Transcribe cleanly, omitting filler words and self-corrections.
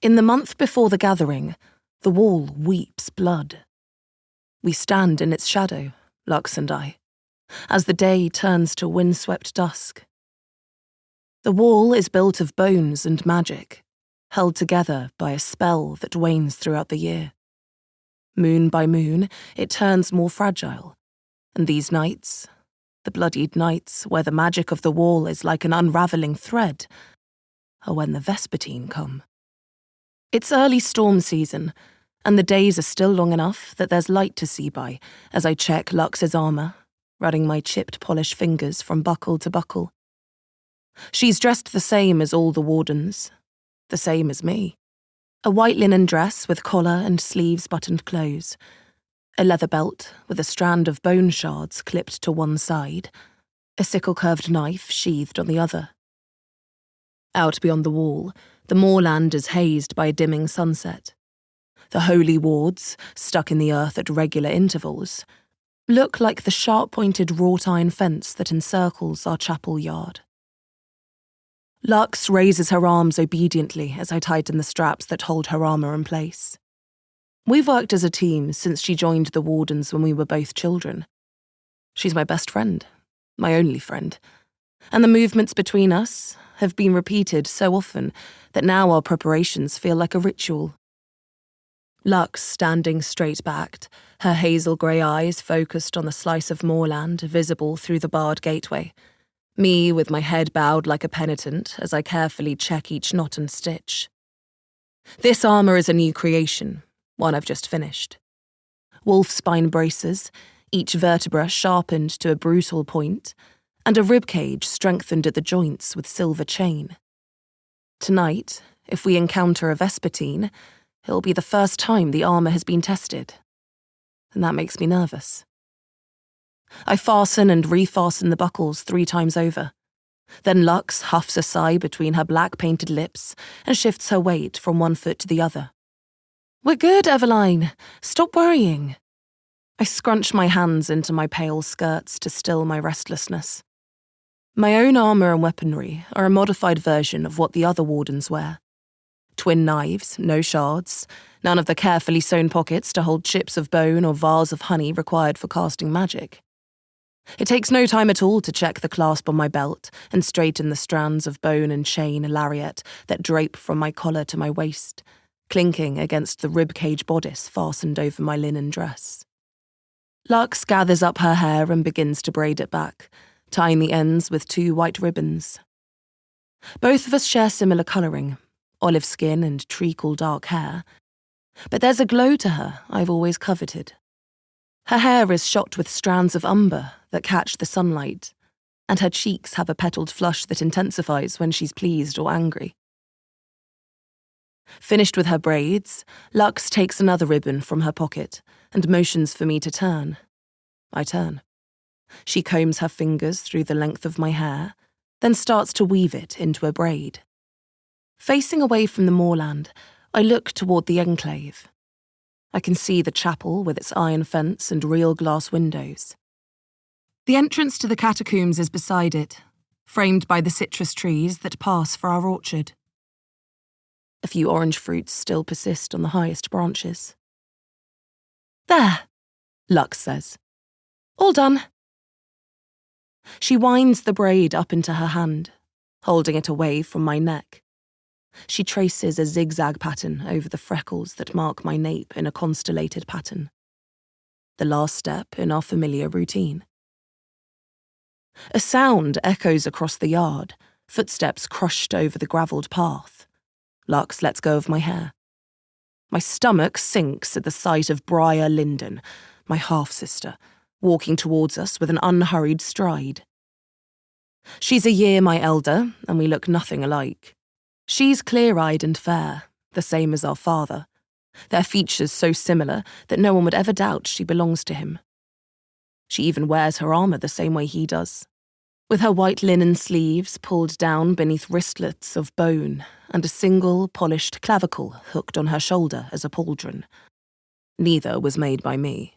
In the month before the gathering, the wall weeps blood. We stand in its shadow, Lux and I, as the day turns to windswept dusk. The wall is built of bones and magic, held together by a spell that wanes throughout the year. Moon by moon, it turns more fragile, and these nights, the bloodied nights where the magic of the wall is like an unravelling thread, are when the vespertine come. It's early storm season, and the days are still long enough that there's light to see by as I check Lux's armour, running my chipped polished fingers from buckle to buckle. She's dressed the same as all the wardens, the same as me. A white linen dress with collar and sleeves buttoned close, a leather belt with a strand of bone shards clipped to one side, a sickle-curved knife sheathed on the other. Out beyond the wall, the moorland is hazed by a dimming sunset. The holy wards, stuck in the earth at regular intervals, look like the sharp-pointed wrought-iron fence that encircles our chapel yard. Lux raises her arms obediently as I tighten the straps that hold her armour in place. We've worked as a team since she joined the wardens when we were both children. She's my best friend, my only friend, and the movements between us have been repeated so often that now our preparations feel like a ritual. Lux standing straight-backed, her hazel-grey eyes focused on the slice of moorland visible through the barred gateway. Me with my head bowed like a penitent as I carefully check each knot and stitch. This armour is a new creation, one I've just finished. Wolf spine braces, each vertebra sharpened to a brutal point, and a ribcage strengthened at the joints with silver chain. Tonight, if we encounter a vespertine, it'll be the first time the armour has been tested, and that makes me nervous. I fasten and refasten the buckles 3 times over. Then Lux huffs a sigh between her black-painted lips and shifts her weight from one foot to the other. "We're good, Everline. Stop worrying." I scrunch my hands into my pale skirts to still my restlessness. My own armour and weaponry are a modified version of what the other wardens wear. Twin knives, no shards, none of the carefully sewn pockets to hold chips of bone or vials of honey required for casting magic. It takes no time at all to check the clasp on my belt and straighten the strands of bone and chain lariat that drape from my collar to my waist, clinking against the ribcage bodice fastened over my linen dress. Lux gathers up her hair and begins to braid it back, tying the ends with 2 white ribbons. Both of us share similar colouring, olive skin and treacle dark hair, but there's a glow to her I've always coveted. Her hair is shot with strands of umber that catch the sunlight, and her cheeks have a petalled flush that intensifies when she's pleased or angry. Finished with her braids, Lux takes another ribbon from her pocket and motions for me to turn. I turn. She combs her fingers through the length of my hair, then starts to weave it into a braid. Facing away from the moorland, I look toward the enclave. I can see the chapel with its iron fence and real glass windows. The entrance to the catacombs is beside it, framed by the citrus trees that pass for our orchard. A few orange fruits still persist on the highest branches. "There," Lux says. "All done." She winds the braid up into her hand, holding it away from my neck. She traces a zigzag pattern over the freckles that mark my nape in a constellated pattern. The last step in our familiar routine. A sound echoes across the yard, footsteps crushed over the gravelled path. Lux lets go of my hair. My stomach sinks at the sight of Briar Linden, my half-sister, walking towards us with an unhurried stride. She's a year my elder, and we look nothing alike. She's clear-eyed and fair, the same as our father, their features so similar that no one would ever doubt she belongs to him. She even wears her armour the same way he does, with her white linen sleeves pulled down beneath wristlets of bone and a single polished clavicle hooked on her shoulder as a pauldron. Neither was made by me.